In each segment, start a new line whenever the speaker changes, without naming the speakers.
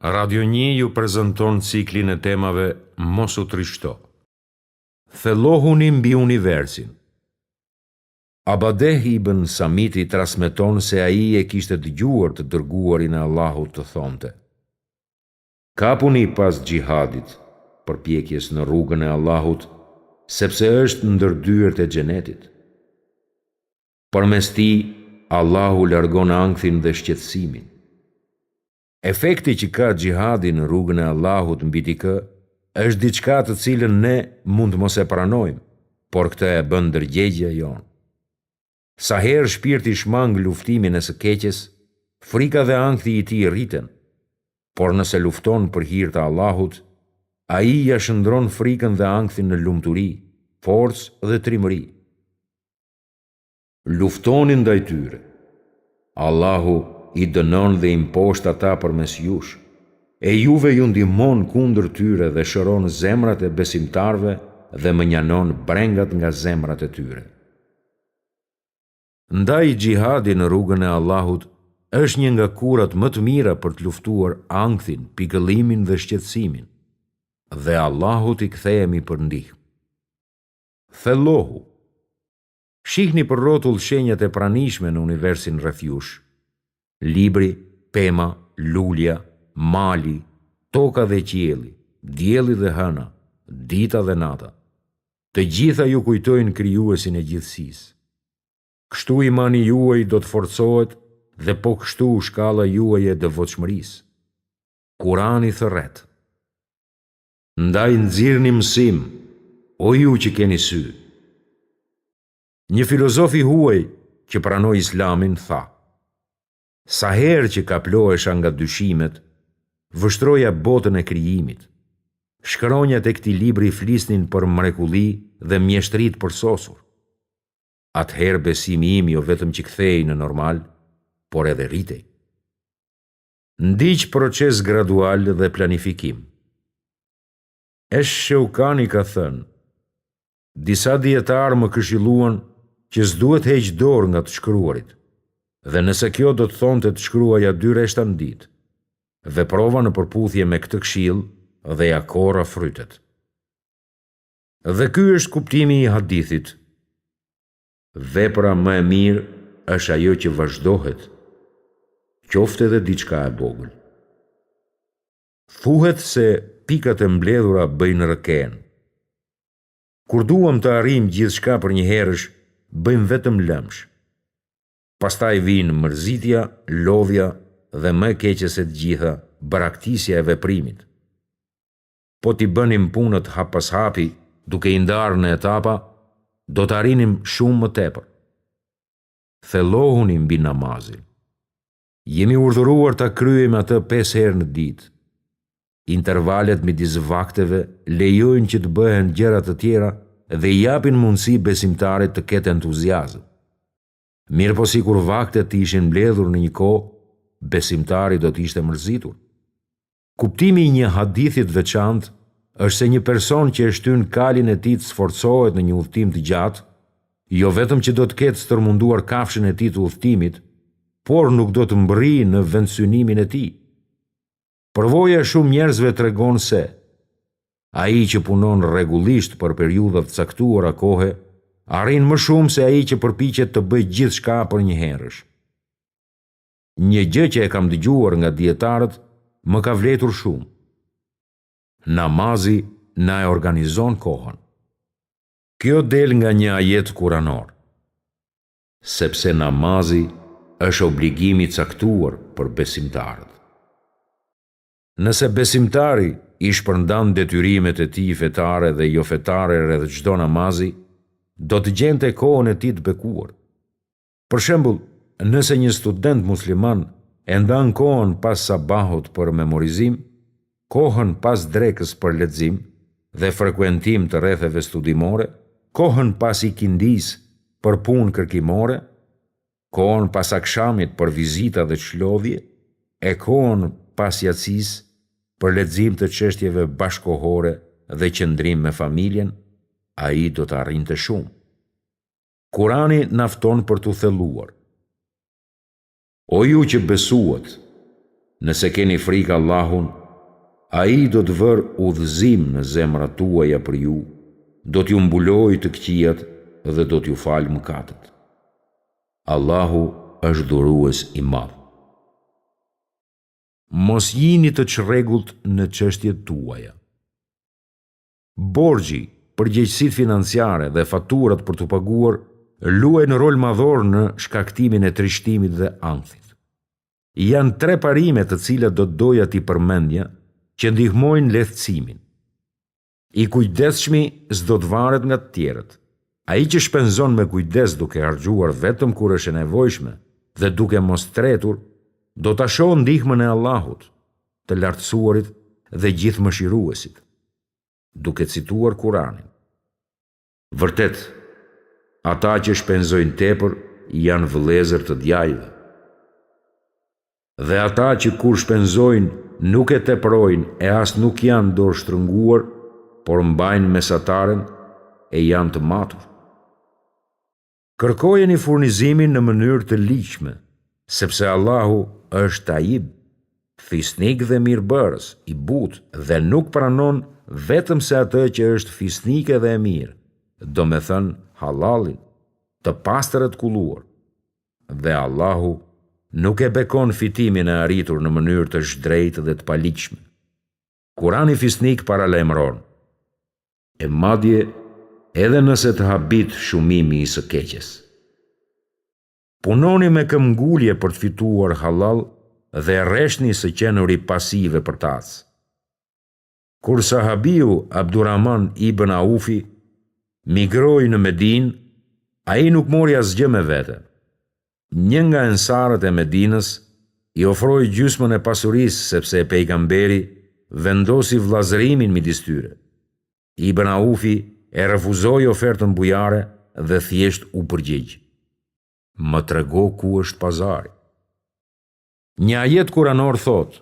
Radio 1 ju prezanton ciklin e temave Mos u trishto. Thellohuni mbi universin. Abadeh ibn Samiti transmeton se ai e kishte dëgjuar të dërguarin e Allahut të thonte: kapuni pas xhihadit, përpjekjes në rrugën e Allahut, sepse është ndër dyert e xhenetit. Përmes tij Allahu largon ankthin dhe shqetësimin. Efekti që ka xhihadi në rrugën e Allahut mbi dikë është diçka të cilën ne mund mos e pranojmë, por këtë e bën ndërgjegja jonë. Sa herë shpirti shmang luftimin e së keqes, frika dhe ankthi i tij rriten, por nëse lufton për hir të Allahut, ai ja shndron frikën dhe ankthin në lumturi, forcë dhe trimëri. Luftoni ndaj tyre. Allahu i dënon dhe imposht ata përmes jush, e juve ju ndihmon kundër tyre dhe shëron zemrat e besimtarve dhe mënjanon brengat nga zemrat e tyre. Ndaj xhihadi në rrugën e Allahut është një nga kurat më të mira për të luftuar ankthin, pikëllimin dhe shqetësimin, dhe Allahut i kthehemi për ndihmë. Thellohu. Shihni për rrotull shenjat e pranishme në universin rreth jush: libri, pema, lulja, mali, toka dhe qielli, dielli dhe hëna, dita dhe nata. Të gjitha ju kujtojnë krijuesin e gjithësisë. Kështu imani juaj do të forcohet dhe po kështu shkalla juaj e devotshmërisë. Kurani thërret: ndaj nxirrni mësim, o ju që keni sy. Një filozof i huaj që pranoi Islamin tha: sa herë që kaplohesha nga dyshimet, vështroja botën e krijimit. Shkronjat e këtij libri flisnin për mrekulli dhe mjeshtrit përsosur. Atëherë besimi im jo vetëm që kthehej në normal, por edhe rritej. Ndiq proces gradual dhe planifikim. Shaukani ka thënë: disa dietarë më këshilluan që s'duhet heq dorë nga të shkruarit, dhe nëse kjo do të thonte të shkruaja 2 reshta në ditë, veprova në përputhje me këtë këshill dhe ja korra frytet. Dhe ky është kuptimi i hadithit: vepra më e mirë është ajo që vazhdohet, qoftë edhe diçka e vogël. Thuhet se pikat e mbledhura bëjnë rëken. Kur duam të arrijmë gjithçka për një herësh, bëjmë vetëm lëmsh. Pastaj vinë mërzitja, lodhja dhe më e keqe se të gjitha, braktisja e veprimit. Po t'i bënim punët hap pas hapi, duke i ndarë në etapa, do të arrinim shumë më tepër. Thellohuni mbi namazin. Jemi urdhëruar ta kryejmë atë 5 herë në ditë. Intervalet midis vakteve lejojnë që të bëhen gjëra të tjera dhe i japin mundësi besimtarit të ketë entuziazëm. Mirë po sikur vaktet të ishin mbledhur në një kohë, besimtari do të ishte mërzitur. Kuptimi i një hadithit veçantë është se një person që e shtyn kalin e tij të sforcohet në një udhtim të gjatë, jo vetëm që do të ketë stërmunduar kafshën e tij të udhtimit, por nuk do të mbërrijë në vendsynimin e tij. Përvoja e shumë njerëzve tregon se ai që punon rregullisht për periudha të caktuara kohe arrin më shumë se ai që përpiqet të bëjë gjithçka për një herësh. Një gjë që e kam dëgjuar nga dietarët më ka vletur shumë. Namazi na e organizon kohën. Kjo del nga një ajet kuranor. Sepse namazi është obligim i caktuar për besimtarët. Nëse besimtari i shpërndan detyrimet e tij fetare dhe jo fetare rreth çdo namazi, do të gjente kohën e tij të bekuar. Për shembull, nëse një student musliman e ndan kohën pas sabahut për memorizim, kohën pas drekës për lexim dhe frekuentim të rretheve studimore, kohën pas ikindis për punë kërkimore, kohën pas akshamit për vizita dhe çlodhje, e kohën pas jacis për lexim të çështjeve bashkohore dhe qëndrim me familjen, ai do të arrinte shumë. Kurani na fton për t'u thelluar. O ju që besuat, Nëse keni frikë Allahun, ai do të vërë udhëzim në zemrat tuaja për ju, do t'ju mbulojë të këqijat dhe do t'ju falë mëkatet. Allahu është dhurues i madh. Mos jini të çrregullt në çështjet tuaja. Borxhi, përgjegjësitë financiare dhe faturat për të paguar luajnë rol madhor në shkaktimin e trishtimit dhe ankthit. Janë 3 parime të cilat do të doja t'i përmendja që ndihmojnë lehtësimin. I kujdesshmi s'do të varet nga të tjerët. Ai që shpenzon me kujdes duke harxhuar vetëm kur është e nevojshme dhe duke mos tretur, do ta shohë ndihmën e Allahut, të lartësuarit dhe gjithëmëshiruesit, duke cituar Kuranin. Vërtet, ata që shpenzojnë tepër janë vëllezër të djajve. Dhe ata që kur shpenzojnë nuk e tepërojnë e as nuk janë dorë shtrënguar, por mbajnë mesataren e janë të matur. Kërkojeni furnizimin në mënyrë të ligjshme, sepse Allahu është tajib, fisnik dhe mirëbërës, i butë dhe nuk pranon vetëm se atë që është fisnike dhe e mirë, do me thënë halalin, të pastër e të kulluar. Dhe Allahu nuk e bekon fitimin e arritur në mënyrë të zhdrejtë dhe të paligjshme. Kurani fisnik paralajmëron: e madje edhe nëse të habit shumimi i së keqes. Punoni me këmbgulje për të fituar halal dhe rreshni së qenuri pasive për tas. Kur sahabiu Abdurrahman ibn Aufi migroi në Medinë, ai nuk mori asgjë me vete. Një nga ensarët e Medinës i ofroi gjysmën e pasurisë sepse pejgamberi vendosi vllazërimin midis tyre. Ibn Aufi e refuzoi ofertën bujare dhe thjesht u përgjigj: më trego ku është pazari. Një ajet kuranor thot: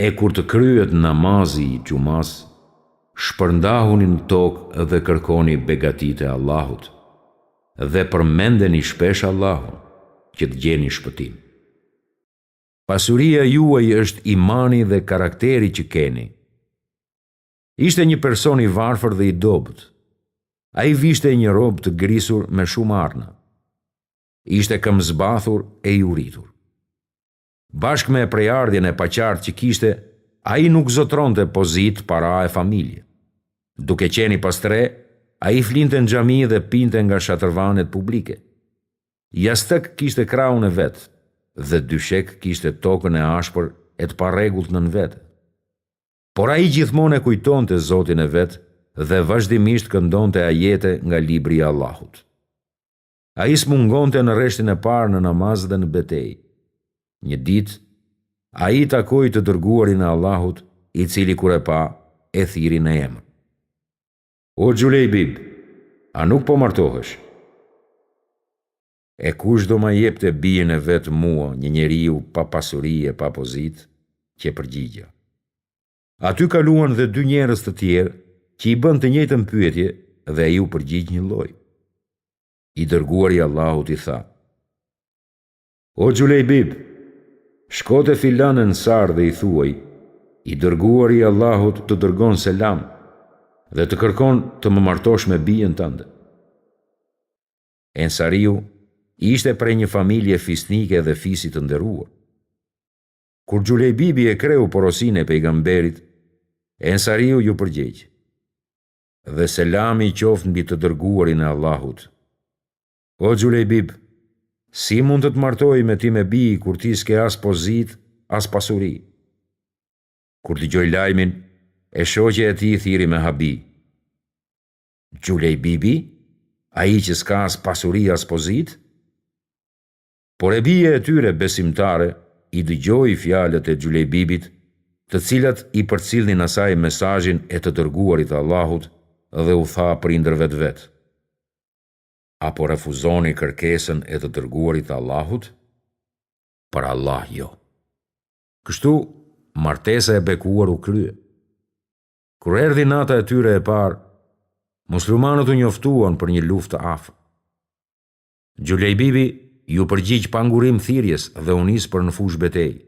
e kur të kryet namazi i xumas, shpërndahuni në tokë dhe kërkoni begatit e Allahut, dhe përmendeni shpesh Allahun, që të gjeni shpëtim. Pasuria juaj është imani dhe karakteri që keni. Ishte një person i varfër dhe i dobët. Ai vishte një robë të grisur me shumë arna. Ishte këmbëzbathur e i uritur. Bashkë me prejardhjen e paqartë që kishte, ai nuk zotronte pozit, para e familje. Duke qeni pastre, ai flinte në xhami dhe pinte nga shatërvanet publike. Jastëk kishte krahun e vet, dhe dyshek kishte tokën e ashpër e të parregullt nën vete. Por ai gjithmonë e kujtonte Zotin e vet dhe vazhdimisht këndonte ajete nga libri i Allahut. Ai smungonte në rreshtin e parë në namaz dhe në betejë. Një ditë, ai takoi të dërguarin e Allahut, i cili kur e pa, e thiri në emër: o Xhulejbib, a nuk po martohesh? E kush do ma jepte bijen e vet mua, një njeriu pa pasuri e pa pozit, që përgjigja. Aty kaluan dhe 2 njerëz të tjerë që i bën të njëjtën pyetje dhe ai u përgjigj një lloj. I dërguari i Allahut i tha: o Xhulejbib, shko te filan ensar dhe i thuaj: i dërguari i Allahut të dërgon selam dhe të kërkon të më martosh me bijen tënde. Ensariu ishte prej një familje fisnike dhe fisit të nderuar. Kur Xhulejbibi e kreu porosinë e pejgamberit, ensariu ju përgjigj: dhe selami qoftë mbi të dërguarin e Allahut. O Xhulejbib, si mund të të martoj me ti me bij kur ti s'ke as pozit, as pasuri? Kur dëgjoi lajmin, e shoqja e tij thiri me habi: Xhulejbibi, ai që s'ka as pasuri as pozit? Por e bie e tyre besimtare i dëgjoi fjalët e Xhulejbibit, të cilat i përcillnin asaj mesazhin e të dërguarit të Allahut, dhe u tha prindër vet: apo refuzoni kërkesën e të dërguarit të Allahut? Për Allah jo. Kështu, martesa e bekuar u krye. Kur erdhi nata e tyre e parë, muslimanët u njoftuan për një luftë afër. Xhulejbibi ju përgjigj pa ngurim thirrjes dhe u nis për në fushë betejë.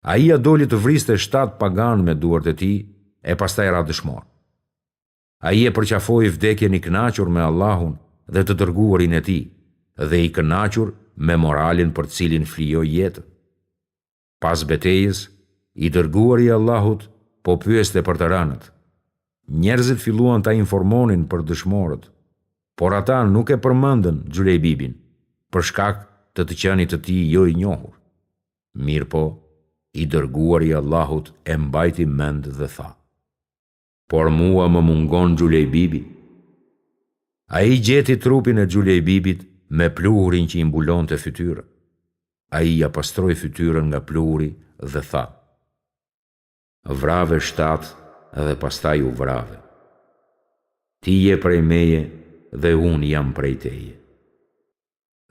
Ai ja doli të vriste 7 pagan me duart e tij e pastaj ra dëshmor. Ai e përqafoi vdekjen i kënaqur me Allahun dhe të dërguarin e tij, dhe i kënaqur me moralin për cilin flijoi jetën. Pas betejës, i dërguari i Allahut po pyeste për të rënët. Njerëzit filluan ta informonin për dëshmorët, por ata nuk e përmendën Xhulejbibin, për shkak të qenit të tij jo i njohur. Mirë po, i dërguari i Allahut e mbajti mend dhe tha: "Por mua më mungon Xhulejbibi." Ai gjeti trupin e Xhulejbibit me pluhurin që i mbulonte fytyrën. Ai ja pastroi fytyrën nga pluhuri dhe tha: "Vrave 7 dhe pastaj u vrave. Ti je prej meje dhe unë jam prej teje."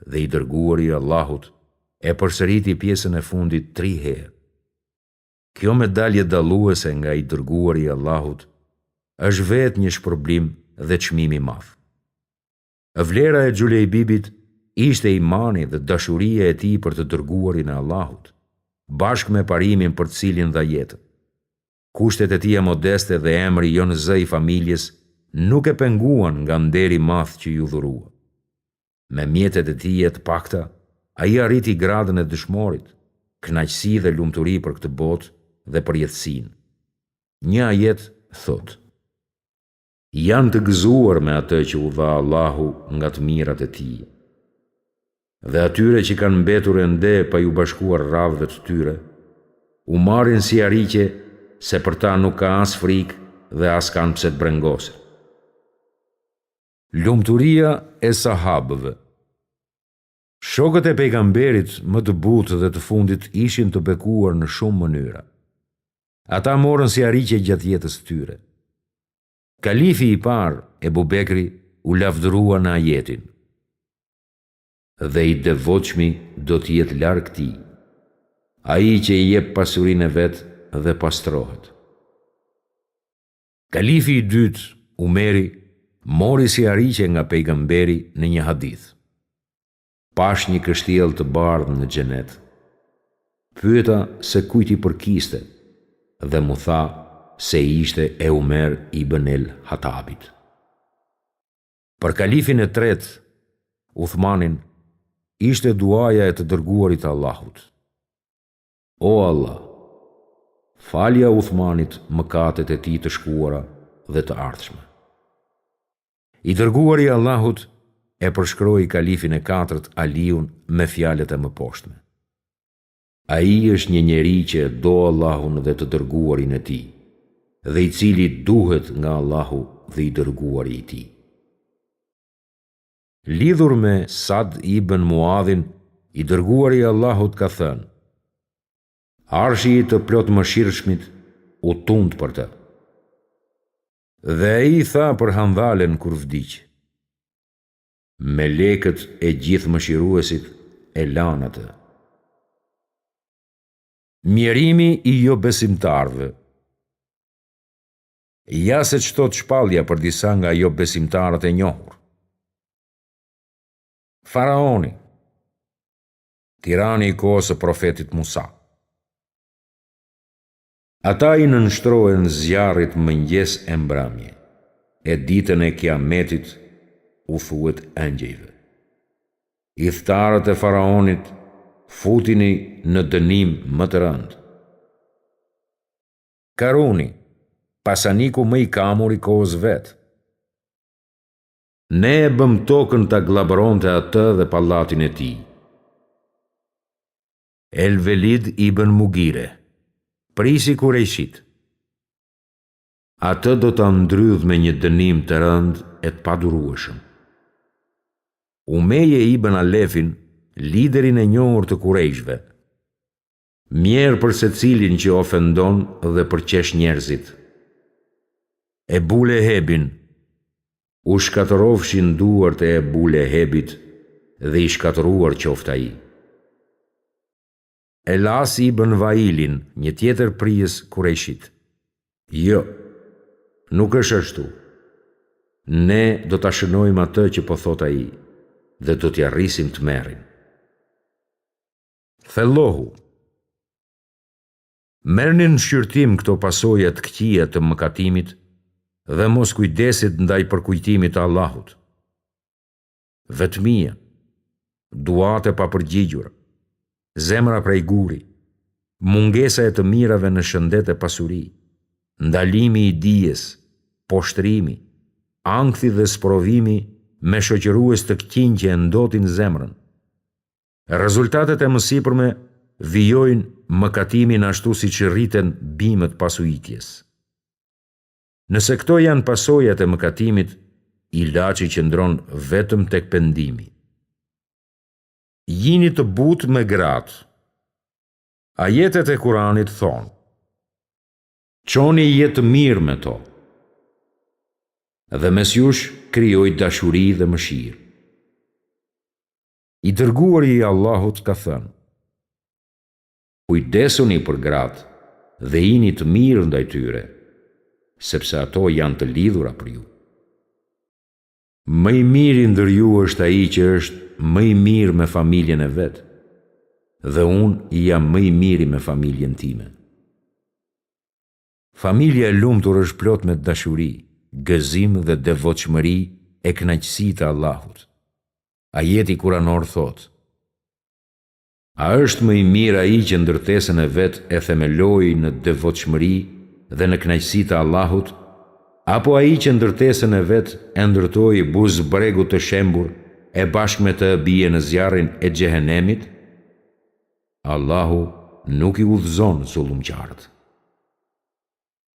Dhe i dërguari i Allahut e përsëriti pjesën e fundit 3 herë. Kjo medalje dalluese nga i dërguari i Allahut është vetë një shpërblim dhe çmim i madh. Vlera e Xhulejbibit ishte imani dhe dashuria e tij për të dërguarin e Allahut, bashkë me parimin për të cilin dha jetën. Kushtet e tija modeste dhe emri jo në zë i familjes nuk e penguan nga nderi madh që ju dhurua. Me mjetet e tij të pakta, ai arriti gradën e dëshmorit, kënaqësi dhe lumturi për këtë botë dhe për jetësinë. Një ajet thot: "Janë të gëzuar me atë që u dha Allahu nga të mirat e tij. Dhe atyre që kanë mbetur ende pa ju bashkuar radhëve të tyre, u marrin si ariqe se për ta nuk ka as frikë dhe as kanë pse të brengosen." Lumturia e sahabëve. Shokët e pejgamberit më të butë dhe të fundit ishin të bekuar në shumë mënyra. Ata morën si ariqe gjatë jetës së tyre. Kalifi i parë, Ebu Bekri, u lavdërua në ajetin: "Dhe i devotshmi do të jetë larg tij, ai që i jep pasurinë e vet dhe pastrohet." Kalifi i dytë, Umeri, mori si ariqe nga pejgamberi në një hadith: "Pash një kështjell të bardhë në xhenet. Pyeta se kujt i përkiste dhe mu tha se ishte e Umer ibn el-Hatabit." Për kalifin e tretë, Uthmanin, ishte duaja e të dërguarit të Allahut: "O Allah, falja Uthmanit mëkatet e tij të shkuara dhe të ardhshme." I dërguari i Allahut e përshkroi kalifin e katërt, Aliun, me fjalët e mëposhtme: "Ai është një njeri që do Allahun dhe të dërguarin e tij, dhe i cili duhet nga Allahu dhe i dërguari i tij." Lidhur me Sad ibn Muadhin, i dërguari i Allahut ka thënë: "Arshi i të plot mëshirshmit u tund për të." Dhe ai tha për Handhalen kur vdiq: "Melekët e gjithë mëshiruesit e lanë atë." Mjerimi i jo besimtarëve. Ja se ç'thot shpallja për disa nga jo besimtarët e njohur. Faraoni, tirani i kohës së profetit Musa. Ata i nënshtrohen zjarrit mëngjes e mbrëmje, e ditën e Kiametit u thuhet engjëjve. Idhtarët e faraonit futini në dënim më të rëndë. Karuni, pasaniku më i kamur i kohës vet. Ne e bëm tokën ta glabëronte atë dhe pallatin e tij. El Velid ibn Mugire, prisi Kurejshit. Atë do ta ndrydh me një dënim të rëndë e të padurueshëm. Umeje ibn Alefin, liderin e njohur të Kurejshve. Mjerë për secilin që ofendon dhe përqesh njerëzit. Ebu Lehebin, u shkatërofshin duart e Ebu Lehebit dhe i shkatëruar qoftë ai. Elas ibn Vailin, një tjetër prijes Kurejshit. Jo, nuk është ashtu. Ne do ta shënojmë atë që po thot ai dhe do t'ja rrisim të merrin. Thellohu. Merrni në shqyrtim këto pasoja të këqija të mëkatimit dhe mos kujdesit ndaj përkujtimit të Allahut. Vetmia, duat e papërgjigjura, zemra prej guri, mungesa e të mirave në shëndet e pasuri, ndalimi i dijes, poshtrimi, ankthi dhe sprovimi me shoqërues të këqinj që e ndotin zemrën. Rezultatet e mësipërme vijojnë mëkatimin ashtu si që rriten bimët pasujitjes. Nëse këto janë pasojat e mëkatimit, ilaçi qëndron vetëm tek pendimi. Jini të butë me gratë. Ajetet e Kuranit thonë: Çoni jetë mirë me to. Dhe mes jush krijoj dashuri dhe mëshirë. I dërguari i Allahut ka thënë: Kujdesuni për gratë dhe jini të mirë ndaj tyre, sepse ato janë të lidhura për ju. Më i miri ndër ju është ai që është më i mirë me familjen e vet, dhe unë jam më i miri me familjen time. Familja e lumtur është plot me dashuri, gëzim dhe devotshmëri e kënaqësi të Allahut. Ajeti kuranor thot: A është më i mirë ai që ndërtesën e vet e themeloi në devotshmëri dhe në kënaqësi të Allahut, apo ai që ndërtesën e vet e ndërtoi buzëbregu të shembur e bashkë me të bie në zjarrin e xhehenemit? Allahu nuk i udhëzon zullumqtarët.